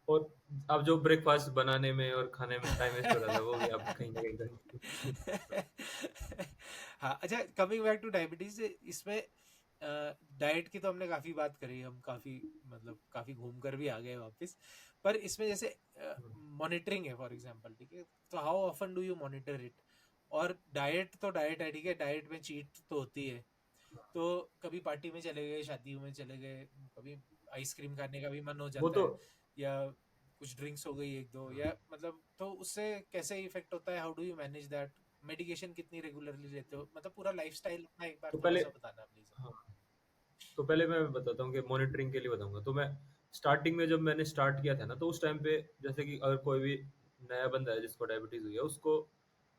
और आप जो ब्रेकफास्ट बनाने में और खाने में टाइम वेस्ट हो रहा था वो भी आप कहीं ना कहीं कर। हाँ अच्छा, कमिंग बैक टू डायबिटीज, इसमें डाइट की तो हमने काफी बात करी, हम काफी मतलब काफी घूम कर भी आ गए वापस। पर इसमें जैसे मॉनिटरिंग है फॉर एग्जांपल, ठीक है, तो how often do you monitor it? और डाइट तो डाइट है, ठीक है, डाइट में चीट तो होती है। तो कभी पार्टी में चले गए, शादियों में चले गए, कभी आइसक्रीम खाने का भी मन हो वो जाता तो है, या कुछ ड्रिंक्स हो गई एक दो, या मतलब तो उससे कैसे इफेक्ट होता है? How do you manage that? Medication कितनी रेगुलरली लेते हो? मतलब पूरा लाइफस्टाइल अपना एक बार तो थोड़ा पहले, सा बताना प्लीज। हाँ, तो पहले मैं बताता हूँ कि मॉनिटरिंग के लिए बताऊंगा। तो मैं स्टार्टिंग में जब मैंने स्टार्ट किया था ना, तो उस टाइम पे जैसे कि अगर कोई भी नया बंदा है जिसको डायबिटीज हुई है, उसको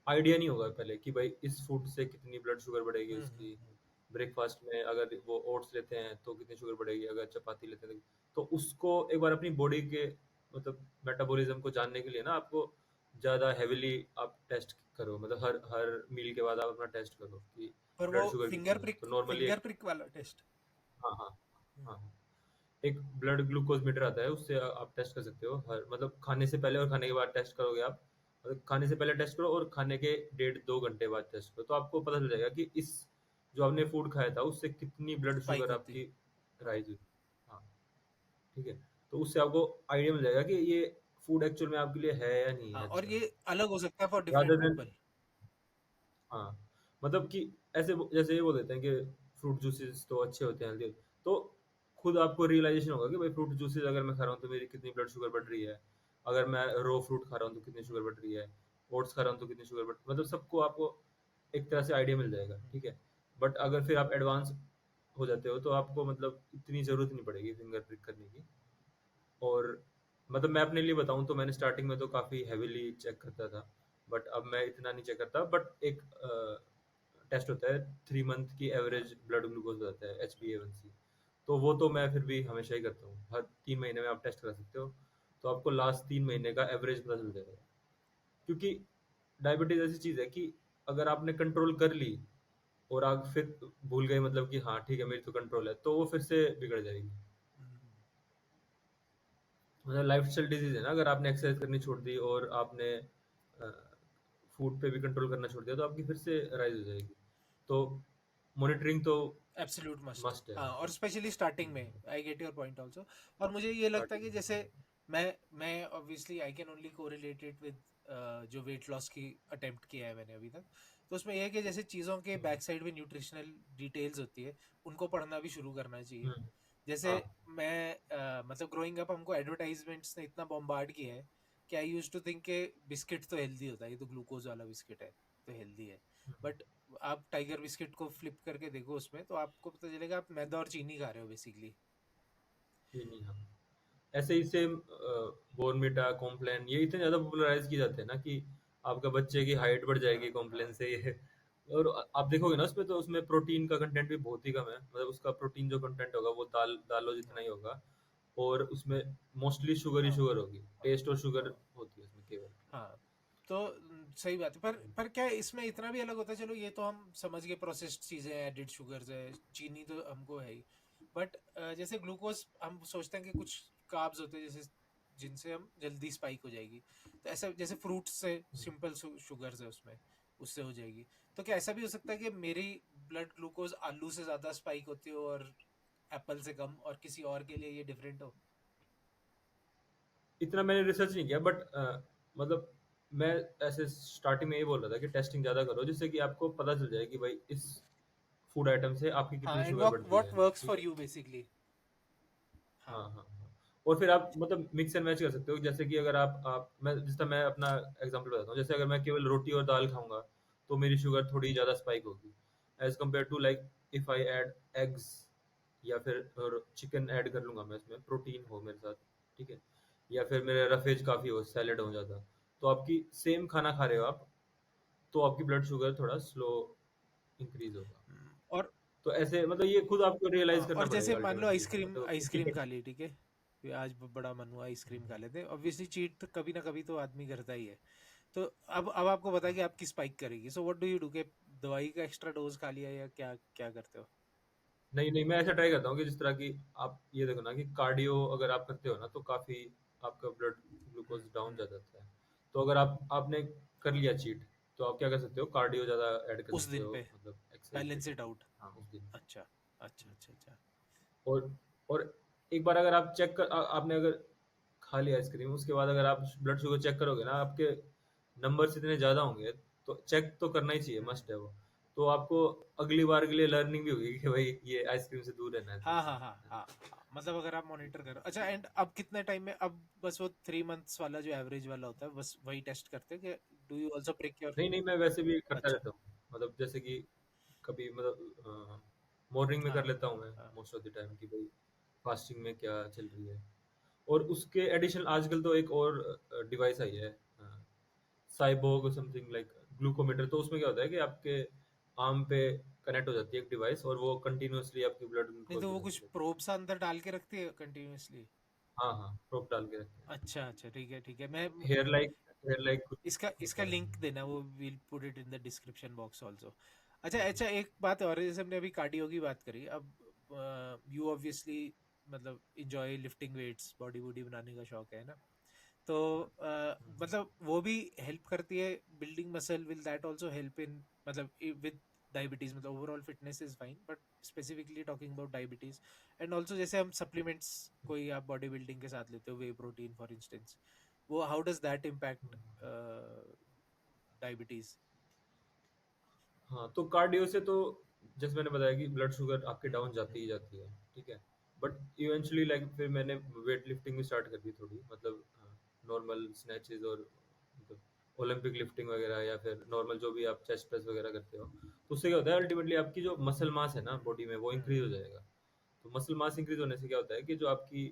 आइडिया नहीं होगा पहले कि भाई इस फूड से कितनी ब्लड शुगर बढ़ेगी उसकी। हम्म। ब्रेकफास्ट में अगर वो ओट्स लेते हैं तो कितनी शुगर बढ़ेगी, अगर चपाती लेते हैं तो उसको एक बार अपनी बॉडी के मतलब मेटाबॉलिज्म को जानने के लिए ना आपको ज़्यादा हैविली आप टेस्ट करो, मतलब हर हर मील के बाद आप अपना टेस्ट करो कि पर वो ब्लड शुगर कितनी फिंगर है। प्रिक, तो नॉर्मली फिंगर एक, प्रिक वाला टेस्ट। हाँ हाँ हाँ हाँ, एक ब्लड ग्लूकोज मीटर आता है, उससे आप टेस्ट कर सकते हो हर मतलब खाने से पहले और खाने के बाद टेस्ट करोगे आप। मतलब खाने से पहले टेस्ट करो और खाने के 1.5-2 घंटे बाद टेस्ट करो, तो आपको पता चल जाएगा कि इस जो आपने फूड खाया था उससे कितनी ब्लड स्पाइक शुगर होती है। आपकी हाँ राइज हुई। हाँ, ठीक है। तो उससे आपको आइडिया मिल जाएगा कि ये फूड एक्चुअल में आपके लिए है या नहीं हाँ, है और अच्छा। ये अलग हो सकता है for rather different than, people. हाँ, मतलब कि ऐसे जैसे ये बोल देते हैं कि फ्रूट जूसेस तो अच्छे होते हैं हेल्दी, तो खुद आपको रियलाइजेशन होगा कि भाई फ्रूट जूसेस अगर मैं खा रहा हूँ तो मेरी कितनी ब्लड शुगर बढ़ रही है, अगर मैं रो फ्रूट खा रहा हूँ तो कितनी शुगर बढ़ रही है, ओट्स खा रहा हूँ तो कितनी शुगर बढ़, मतलब सबको आपको एक तरह से आइडिया मिल जाएगा, ठीक है। बट अगर फिर आप एडवांस हो जाते हो तो आपको मतलब इतनी जरूरत नहीं पड़ेगी फिंगर प्रिक करने की। और मतलब मैं अपने लिए बताऊं तो मैंने स्टार्टिंग में तो काफ़ी हैवीली चेक करता था, बट अब मैं इतना नहीं चेक करता। बट एक टेस्ट होता है 3 मंथ की एवरेज ब्लड ग्लूकोज होता है HbA1c, तो वो तो मैं फिर भी हमेशा ही करता हूँ, हर 3 महीने में आप टेस्ट करा सकते हो। तो आपको लास्ट 3 महीने का एवरेज पता चल जाएगा, क्योंकि डायबिटीज ऐसी चीज़ है कि अगर आपने कंट्रोल कर ली और आप फिर भूल गए मतलब कि हाँ ठीक है मेरी तो कंट्रोल है, तो वो फिर से बिगड़ जाएगी। मतलब लाइफस्टाइल डिजीज है ना, अगर आपने एक्सरसाइज करनी छोड़ दी और आपने फूड पे भी कंट्रोल करना छोड़ दिया तो आपकी फिर से राइज हो जाएगी। तो मॉनिटरिंग तो एब्सोल्यूट मस्ट। मस्ट है हाँ, और मतलब। स्पेशली स्टार्टिंग में I get your point also. और मुझे ये लगता है कि स्टार्टिंग, जैसे मैं obviously I can only correlate it with जो वेट लॉस की अटेम्प्ट किया है मैंने अभी तक, तो उसमें यह है कि जैसे चीज़ों के हुँ, बैक साइड में न्यूट्रिशनल डिटेल्स होती है, उनको पढ़ना भी शुरू करना चाहिए। हुँ, जैसे हाँ, मैं मतलब ग्रोइंग अप हमको एडवर्टाइजमेंट्स ने इतना बॉम्बार्ड किया है कि आई यूज टू थिंक के बिस्किट तो हेल्दी होता है, ये तो ग्लूकोज वाला बिस्किट है तो हेल्दी है। हुँ, बट आप टाइगर बिस्किट को फ्लिप करके देखो, उसमें तो आपको पता चलेगा आप मैदा और चीनी खा रहे हो बेसिकली। चीनी हाँ। ऐसे ही सेम बॉर्नविटा, कॉम्प्लान ये इतने ज़्यादा पॉपुलराइज़ किए जाते हैं ना कि आपका बच्चे की हाइट बढ़ जाएगी हाँ हाँ। कॉम्प्लान से ये और आप देखोगे ना उसमें तो उसमें प्रोटीन का कंटेंट भी बहुत ही कम है। मतलब उसका प्रोटीन जो कंटेंट होगा वो दालों जितना हाँ ही होगा और उसमें मोस्टली शुगर ही हाँ शुगर होगी। टेस्ट और शुगर होती है उसमें केवल। हाँ। तो सही बात है, पर क्या इसमें इतना भी अलग होता है, चलो ये तो हम समझ गए, प्रोसेस्ड चीज़ें, एडिड शुगर्स है, चीनी तो हमको है ही। बट जैसे ग्लूकोज हम सोचते हैं कि कुछ कार्ब्स होते हैं जैसे जिनसे हम जल्दी स्पाइक हो जाएगी, तो ऐसा जैसे फ्रूट्स से हुँ। सिंपल शुगर्स है उसमें, उससे हो जाएगी। तो क्या ऐसा भी हो सकता है कि मेरी ब्लड ग्लूकोज आलू से ज़्यादा स्पाइक होती हो और एप्पल से कम, और किसी और के लिए ये डिफरेंट हो? इतना मैंने रिसर्च नहीं किया बट मतलब मैं ऐसे स्टार्टिंग में यही बोल रहा था कि टेस्टिंग ज़्यादा करो जिससे कि आपको पता चल जाए कि भाई इस फूड आइटम से आपकी हाँ, कितनी एंड शुगर व्हाट बढ़ती व्हाट है, वर्क्स ठीक फॉर है? You basically. हाँ। हाँ, हाँ, हाँ। और फिर आप मतलब मिक्स एंड मैच कर सकते हो जैसे कि अगर आप मैं जिस तरह मैं अपना एग्जांपल बताता हूँ जैसे अगर मैं केवल रोटी और दाल खाऊँगा तो मेरी शुगर थोड़ी ज़्यादा स्पाइक होगी as compare to like if I add eggs या फिर और चिकन ऐड कर लूँगा मैं इसमें प्रोटीन हो मेरे साथ, ठीक है? या फिर मेरा रफेज काफ़ी हो, सैलेड हो ज़्यादा, तो आपकी सेम खाना खा रहे हो आप, तो आपकी ब्लड शुगर थोड़ा स्लो इंक्रीज़ होगा। और तो ऐसे मतलब ये खुद आपको हाँ, रियलाइज़ करना और जैसे पड़ेगा मान लो अल्टीमेटली आइसक्रीम मतलब इसकी आइसक्रीम खा टेक्निक ली, ठीक है, कि आज बड़ा मन हुआ आइसक्रीम खा लेते हैं, ऑब्वियसली चीट तो कभी ना कभी तो आदमी करता ही है। तो अब आपको पता है कि आपकी स्पाइक करेगी, so what do you do, के दवाई का एक्स्ट्रा डोज खा लिया या क्या क्या करते हो? नहीं, नहीं, मैं ऐसा ट्राई करता हूँ कि जिस तरह की आप ये देखो ना कि कार्डियो अगर आप करते हो ना तो काफ़ी आपका ब्लड ग्लूकोज़ डाउन हम्म। जा जाता है। तो अगर आपने कर लिया चीट, तो आप क्या कर सकते हो कार्डियो ज़्यादा ऐड कर उस सकते दिन हो पे मतलब एक्सरसाइज के बैलेंस टाइम इट पे। आउट। हाँ, उस दिन। अच्छा अच्छा अच्छा अच्छा। और और एक बार अगर आप आपने अगर खा लिया आइसक्रीम उसके बाद अगर आप ब्लड शुगर चेक करोगे ना आपके नंबर्स इतने ज़्यादा होंगे तो चेक तो करना ही चाहिए हम्म। मस्ट है वो। तो आपको अगली बार के लिए लर्निंग भी होगी कि भाई ये आइसक्रीम से दूर रहना है थोड़ा हाँ सा, हाँ हाँ है ना? हाँ हाँ, मतलब अगर आप मॉनिटर करो। अच्छा, एंड अब कितने टाइम में, अब बस वो 3 मंथ्स वाला जो एवरेज वाला होता है बस वही टेस्ट करते हैं कि do you also prick your? नहीं, नहीं, मैं वैसे भी करता अच्छा। रहता हूँ। मतलब जैसे कि कभी मतलब मॉर्निंग में कर हाँ लेता हूँ मैं हाँ। मोस्ट ऑफ द टाइम कि भाई फास्टिंग में क्या चल रही है। और उसके एडिशनल आजकल तो एक और डिवाइस आई है साइबोग समथिंग लाइक ग्लूकोमीटर तो उसमें क्या होता है कि आपके आर्म पे कनेक्ट हो जाती है एक डिवाइस और वो कंटिन्यूअसली आपकी ब्लड नहीं ग्लूकोज तो वो कुछ बताती रहती है। प्रोब सा अंदर डाल के रखती है कंटिन्यूअसली? हाँ, हाँ, प्रोब डाल के रखते हैं। अच्छा अच्छा, ठीक है ठीक है। मैं हेयर लाइक कुछ इसका इसका होता है। लिंक देना, वो will put it in the description box also. अच्छा अच्छा, एक बात और है, जैसे हमने अभी कार्डियो की बात करी, अब यू ऑब्वियसली मतलब enjoy lifting weights, body body बनाने का शौक है ना? तो मतलब वो भी हेल्प करती है building muscle, will that also help in मतलब विद डायबिटीज? मतलब overall fitness is fine, but specifically talking about diabetes, and also जैसे हम सप्लीमेंट्स कोई आप बॉडी बिल्डिंग के साथ लेते हो, वे प्रोटीन फॉर इंस्टेंस, वो how does that impact diabetes? हाँ, तो कार्डियो से तो जैसे मैंने बताया कि ब्लड शुगर आपकी डाउन जाती ही हम्म। जाती है, ठीक है? बट इवेंचुअली लाइक फिर मैंने वेट लिफ्टिंग भी स्टार्ट कर दी थोड़ी मतलब नॉर्मल स्नैचेस और मतलब ओलंपिक लिफ्टिंग वगैरह या फिर नॉर्मल जो भी आप चेस्ट प्रेस वगैरह करते हो, तो उससे क्या होता है अल्टीमेटली आपकी जो मसल मास है ना बॉडी में वो इंक्रीज हो जाएगा। तो मसल मास इंक्रीज होने से क्या होता है कि जो आपकी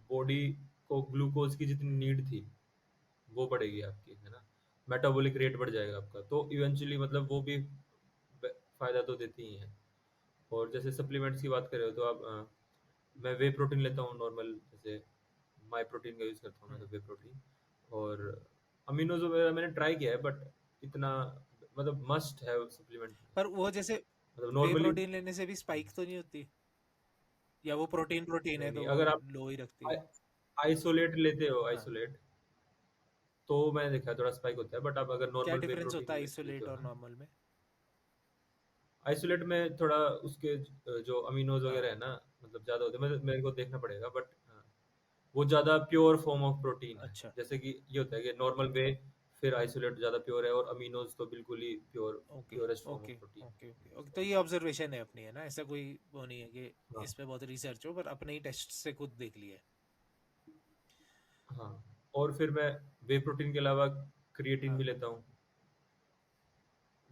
बॉडी को ग्लूकोज की जितनी नीड थी वो बढ़ेगी आपकी, है ना? मेटाबॉलिक रेट बढ़ जाएगा आपका, तो इवेंचुअली मतलब वो भी फ़ायदा तो देती ही हैं। और जैसे सप्लीमेंट्स की बात करें तो आप मैं वे प्रोटीन लेता हूँ नॉर्मल जैसे माई प्रोटीन का यूज़ करता हूँ मैं तो वे प्रोटीन और अमीनोज वगैरह मैंने ट्राई किया है बट इतना मतलब मस्ट है सप्लीमेंट पर वो जैसे मतलब वे नॉर्मली प्रोटीन लेने से भी स्पाइक तो नहीं होती, या वो प्रोटीन प्रोटीन नहीं है नहीं तो वो अगर आप लो ही रखती है? आइसोलेट लेते हो हाँ। आइसोलेट तो मैंने देखा है थोड़ा स्पाइक होता है बट आप अगर क्या नॉर्मल वे डिफरेंस होता प्रोटीन है लेते आइसोलेट हो और ना नॉर्मल में? आइसोलेट में थोड़ा उसके जो अमीनोज हाँ। वगैरह है ना मतलब ज़्यादा होते हैं मेरे को देखना पड़ेगा बट वो ज़्यादा प्योर फॉर्म ऑफ प्रोटीन है। अच्छा। जैसे कि ये होता है कि नॉर्मल वे, फिर आइसोलेट ज़्यादा प्योर है, और अमीनोज तो बिल्कुल ही okay purest form of okay protein है। ओके ओके ओके, तो ये ऑब्जर्वेशन है अपनी, है ना, ऐसा कोई वो नहीं है कि हाँ इस पे बहुत रिसर्च हो, पर अपने ही टेस्ट से खुद देख लिया है। हाँ। और फिर मैं वे प्रोटीन के अलावा क्रिएटिन भी हाँ। लेता हूँ।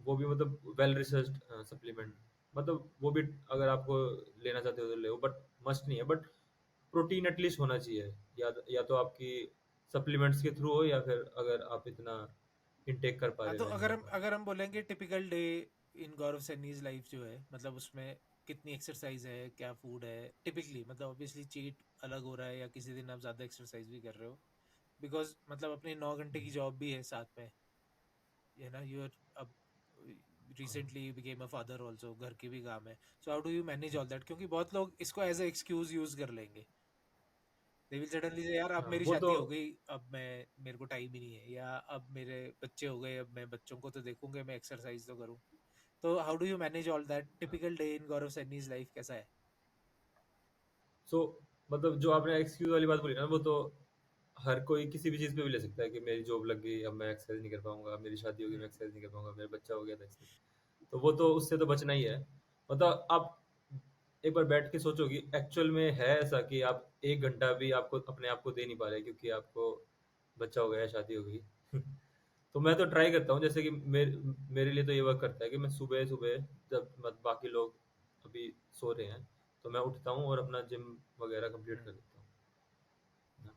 वो भी मतलब वेल रिसर्च्ड सप्लीमेंट, मतलब वो भी अगर आपको लेना चाहते हो तो ले, बट मस्ट नहीं है, बट प्रोटीन एटलीस्ट होना चाहिए। या तो आपकी सप्लीमेंट्स के थ्रू हो, या फिर अगर आप इतना इनटेक कर पा हाँ, रहे तो हो रेगुलर तो। अगर हम बोलेंगे typical day in Gaurav Saini's life जो है, मतलब उसमें कितनी एक्सरसाइज है, क्या फूड है टिपिकली, मतलब ऑब्वियसली चीट अलग हो रहा है या किसी दिन आप ज़्यादा एक्सरसाइज भी कर रहे हो, बिकॉज मतलब अपनी 9 घंटे की जॉब भी है साथ में, है ना, यू आर अब recently became a father also, घर की भी काम है, so how do you manage all that, क्योंकि बहुत लोग इसको एज अ एक्सक्यूज यूज कर लेंगे, दे विल सडनली से यार अब हाँ मेरी वो तो। शादी हो गई, अब मैं मेरे को टाइम ही नहीं है, या अब मेरे बच्चे हो गए, अब मैं बच्चों को तो देखूंगे, मैं एक्सरसाइज तो करूँ, तो how do you manage all that, typical day in Gaurav Saini's life कैसा है? सो मतलब जो आपने एक्सक्यूज वाली बात बोली ना, वो तो हर कोई किसी भी चीज़ पे भी ले सकता है कि मेरी जॉब लग गई, अब मैं एक्सरसाइज नहीं कर पाऊंगा, मेरी शादी होगी, मैं हम्म। एक्सरसाइज नहीं कर पाऊंगा, मेरा बच्चा हो गया था एक्सरसाइज। तो वो तो उससे तो बचना ही है। मतलब आप एक बार बैठ के सोचो कि एक्चुअल में है ऐसा कि आप 1 घंटा भी आपको अपने आप को दे नहीं पा रहे क्योंकि आपको बच्चा हो गया, शादी हो गई। तो मैं तो ट्राई करता हूँ, जैसे कि मेरे लिए तो ये वर्क करता है कि मैं सुबह सुबह, जब मत बाकी लोग अभी सो रहे हैं, तो मैं उठता हूँ और अपना जिम वगैरह कंप्लीट कर हम्म। देता हूँ ना।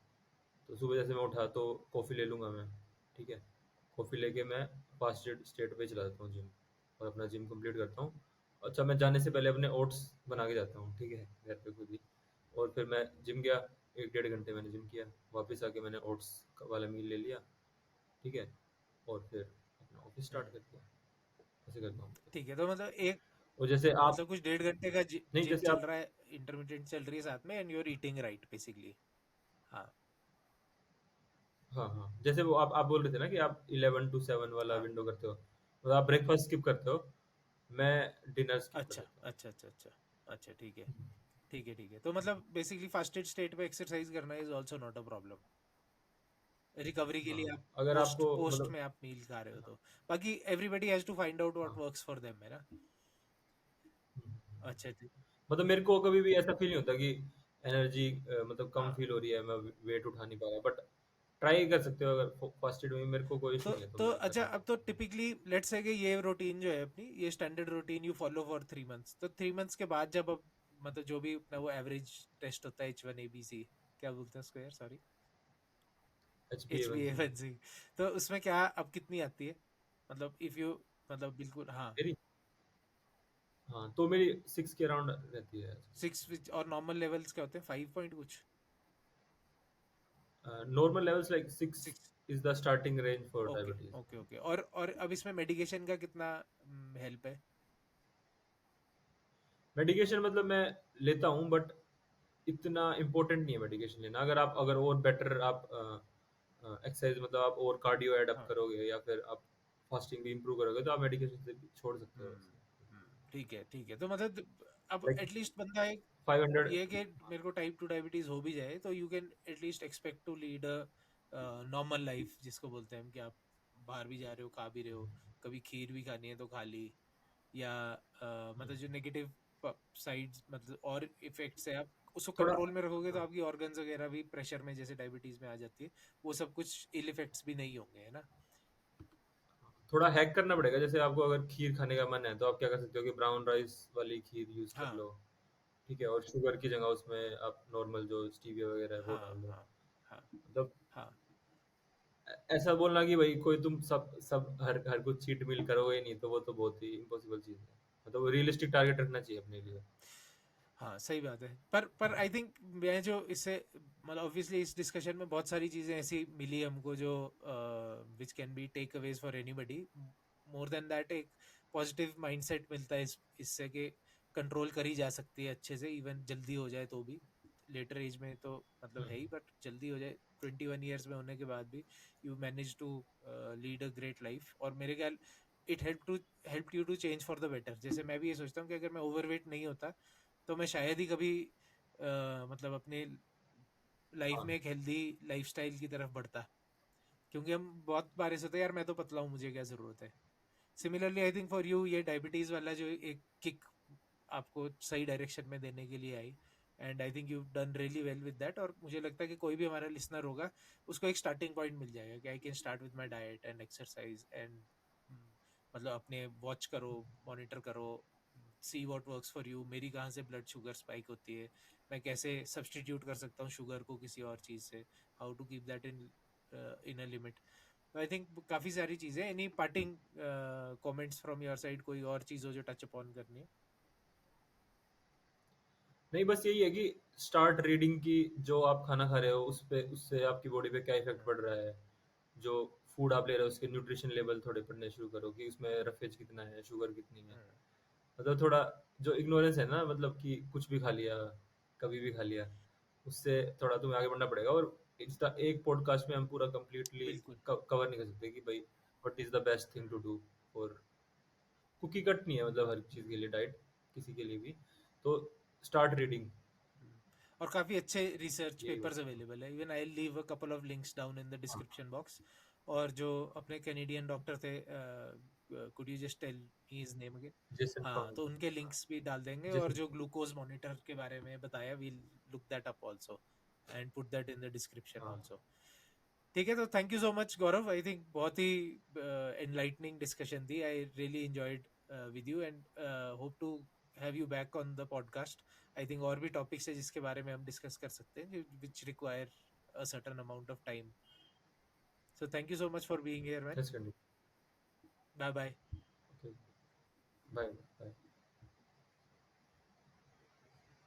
तो सुबह जैसे मैं उठा तो कॉफ़ी ले लूँगा मैं, ठीक है। कॉफ़ी लेके मैं फास्टेड स्टेट पे चला जाता हूँ जिम, और अपना जिम कंप्लीट करता हूँ। अच्छा, मैं जाने से पहले अपने ओट्स बना के जाता हूँ, ठीक है, घर पे खुद ही। और फिर मैं जिम गया, 1 डेढ़ घंटे मैंने जिम किया, वापस आके मैंने ओट्स वाला मील ले लिया, ठीक है, और फिर अपना ऑफिस स्टार्ट हम्म। कर दिया। ऐसे करता हूँ। ठीक है, तो मतलब एक, और जैसे आप, मतलब कुछ 1.5 घंटे का नहीं जिम जैसे चल आप, रहा है, इंटरमीडिएट चल रही है साथ में, and you are eating right basically. हाँ। हाँ हाँ, जैसे वो आप बोल रहे थे ना कि आप 11 to 7 वाला हाँ। विंडो करते हो, मतलब आप ब्रेकफास्ट स्किप करते हो, मैं डिनर स्किप कर अच्छा देता हूँ। अच्छा अच्छा अच्छा। अच्छा ठीक है, ठीक है ठीक है, तो मतलब बेसिकली फास्टेड स्टेट पे एक्सरसाइज करना is also not a problem, recovery के हाँ, लिए आप अगर पोस्ट आपको पोस्ट मतलब, में आप मील खा रहे हो तो, बाकी everybody has to find out what हाँ, वर्क्स फॉर देम, है ना। अच्छा ठीक। मतलब मेरे को कभी भी ऐसा फील नहीं होता कि एनर्जी मतलब कम हाँ, फील हो रही है, मैं वेट उठा नहीं पा रहा, बट ट्राई कर सकते हो अगर फास्टेड में, मेरे को कोई इशू नहीं है, तो तो मैं कर अच्छा, लेता अब हूँ। तो टिपिकली लेट्स से कि ये रूटीन जो है अपनी, ये standard routine you follow for 3 months, तो 3 मंथ्स के बाद जब अब मतलब जो भी अपना वो एवरेज टेस्ट होता है H1ABC, क्या बोलते हैं उसको यार, सॉरी, एच बी ए वन सी HbA1c, तो उसमें क्या अब कितनी आती है, मतलब इफ यू, मतलब बिल्कुल हाँ। मेरी, हाँ तो मेरी 6 के अराउंड रहती है। 6, और नॉर्मल लेवल्स क्या होते हैं, 5 पॉइंट कुछ। Normal levels like 6 6। Is the starting range for okay diabetes. Okay okay, और अब इसमें मेडिकेशन का कितना हेल्प है? मेडिकेशन मतलब मैं लेता हूँ, बट इतना इम्पोर्टेंट नहीं है मेडिकेशन लेना। अगर और बेटर आप एक्सरसाइज, मतलब आप और कार्डियो ऐड अप हाँ। करोगे, या फिर आप फास्टिंग भी इम्प्रूव करोगे, तो आप मेडिकेशन से भी छोड़ सकते हो हम्म। वैसे। ठीक है ठीक है, तो मतलब अब लाइक एटलीस्ट बंदा एक, 500। ये कि मेरे को टाइप 2 डायबिटीज हो भी जाए तो you can at least expect to lead a normal life, जिसको बोलते हैं हम, कि आप बाहर भी जा रहे हो, खा भी रहे हो, कभी खीर भी खानी है तो खा ली, या मतलब जो नेगेटिव साइड्स मतलब और इफेक्ट्स है, आप उसको थोड़ा, कंट्रोल में रखोगे तो हाँ, आपकी ऑर्गन्स वगैरह भी प्रेशर में जैसे डायबिटीज में आ जाती है, वो सब कुछ इल इफेक्ट्स भी नहीं होंगे, है ना। थोड़ा हैक करना पड़ेगा। जैसे आपको अगर खीर खाने का मन है, तो आप क्या कर सकते हो कि ब्राउन राइस वाली खीर यूज कर हाँ लो, ठीक है, और शुगर की जगह उसमें आप नॉर्मल जो स्टीविया वगैरह है वो हाँ डाल लो। हाँ हाँ मतलब हाँ। ऐसा बोलना कि भाई कोई तुम सब सब हर हर कुछ चीट मील करोगे ही नहीं, तो वो तो बहुत ही इम्पॉसिबल चीज है। मतलब रियलिस्टिक टारगेट रखना चाहिए अपने लिए। हाँ सही बात है, पर आई थिंक मैं जो इससे, मतलब ऑब्वियसली इस डिस्कशन में बहुत सारी चीज़ें ऐसी मिली हमको जो which can be takeaways for anybody, more than that एक पॉजिटिव माइंडसेट मिलता है इससे कि कंट्रोल करी जा सकती है अच्छे से, इवन जल्दी हो जाए तो भी, लेटर एज में तो मतलब है ही, हम्म, बट जल्दी हो जाए 21 ईयर्स में होने के बाद भी you manage to lead a great life, और मेरे ख्याल it help you to change for the better, जैसे मैं भी ये सोचता हूँ कि अगर मैं ओवरवेट नहीं होता तो मैं शायद ही कभी मतलब अपने लाइफ हाँ। में एक हेल्दी लाइफस्टाइल की तरफ बढ़ता। क्योंकि हम बहुत बार ऐसे होते हैं, यार मैं तो पतला हूँ, मुझे क्या ज़रूरत है। Similarly I think for you ये डायबिटीज़ वाला जो एक किक आपको सही डायरेक्शन में देने के लिए आई, and I think you done really well with that. और मुझे लगता है कि कोई भी हमारा लिसनर होगा उसको एक स्टार्टिंग पॉइंट मिल जाएगा कि I can start with my diet and exercise and मतलब अपने वॉच करो, मॉनिटर करो, see what works for you, मेरी कहाँ से ब्लड शुगर स्पाइक होती है, मैं कैसे सब्सटीट्यूट कर सकता हूँ शुगर को किसी और चीज़ से, how to keep that in a limit. I think काफ़ी सारी चीज़ें। Any parting comments from your side, कोई और चीज़ हो जो टच अपॉन करनी है? नहीं, बस यही है कि स्टार्ट रीडिंग की, जो आप खाना खा रहे हो उस पे, उससे आपकी बॉडी पे क्या इफेक्ट पड़ रहा है। जो फूड आप ले रहे हो उसके न्यूट्रिशन लेवल थोड़े पढ़ने शुरू करो कि उसमें रफेज कितना है, शुगर कितनी है। मतलब थोड़ा जो इग्नोरेंस है ना, मतलब कि कुछ भी खा लिया, कभी भी खा लिया, उससे थोड़ा तुम्हें आगे बढ़ना पड़ेगा। और इंस्टा एक पॉडकास्ट में हम पूरा कंप्लीटली बिल्कुल। कवर नहीं कर सकते कि भाई what is the best thing to do. और कुकी कट नहीं है मतलब हर चीज के लिए डाइट, किसी के लिए भी। तो स्टार्ट रीडिंग, और काफ़ी अच्छे रिसर्च यही पेपर्स बस। अवेलेबल है। Even I leave a couple of links down in the हाँ, डिस्क्रिप्शन बॉक्स। और जो अपने कैनेडियन डॉक्टर थे, could you just tell me his name again? Jason हाँ, फंग। तो उनके लिंक्स भी डाल देंगे। और जेसन। जो ग्लूकोज मॉनिटर के बारे में बताया, we look that up also and put that in the description हाँ। ऑल्सो। ठीक है, तो thank you so much Gaurav. I think बहुत ही एनलाइटनिंग डिस्कशन थी। I really enjoyed with you and hope to have you back on the podcast. I think और भी टॉपिक्स है जिसके बारे में हम डिस्कस कर सकते हैं, which require a certain amount of time. So thank you so much for being here man. Yes, continue. Bye bye. Okay. Bye bye.